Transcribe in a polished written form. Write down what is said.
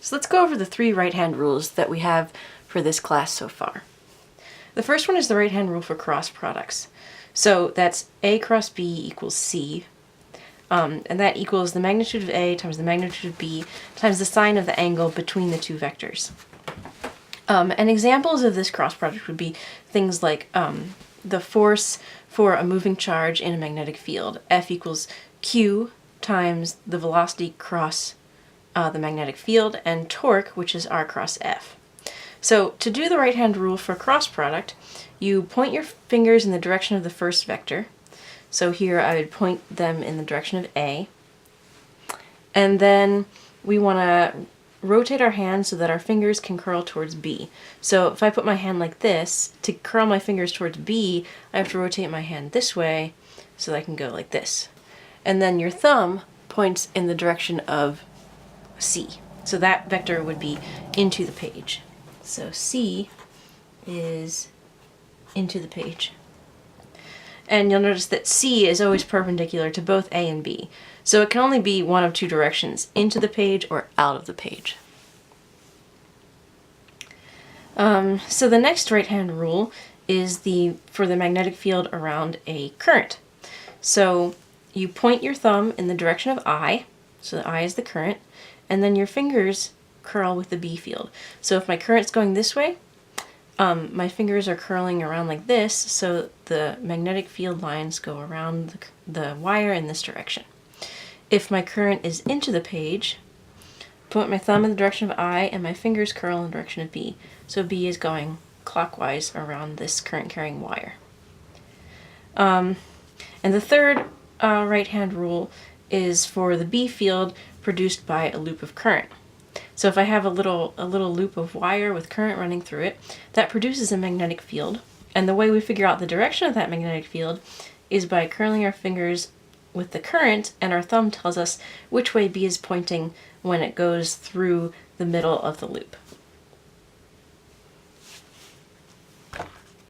So let's go over the 3 right-hand rules that we have for this class so far. The first one is the right-hand rule for cross products. So that's A cross B equals C, and that equals the magnitude of A times the magnitude of B times the sine of the angle between the 2 vectors. And examples of this cross product would be things like the force for a moving charge in a magnetic field. F equals Q times the velocity cross the magnetic field, and torque, which is R cross F. So to do the right-hand rule for cross product, you point your fingers in the direction of the first vector. So here I would point them in the direction of A. And then we want to rotate our hand so that our fingers can curl towards B. So if I put my hand like this, to curl my fingers towards B, I have to rotate my hand this way so that I can go like this. And then your thumb points in the direction of C. So that vector would be into the page. So C is into the page. And you'll notice that C is always perpendicular to both A and B. So it can only be one of 2 directions, into the page or out of the page. So the next right-hand rule is for the magnetic field around a current. So you point your thumb in the direction of I, so the I is the current, and then your fingers curl with the B field. So if my current's going this way, my fingers are curling around like this, so the magnetic field lines go around the wire in this direction. If my current is into the page, point my thumb in the direction of I and my fingers curl in the direction of B. So B is going clockwise around this current-carrying wire. And the third right-hand rule is for the B field produced by a loop of current. So if I have a little loop of wire with current running through it, that produces a magnetic field. And the way we figure out the direction of that magnetic field is by curling our fingers with the current, and our thumb tells us which way B is pointing when it goes through the middle of the loop.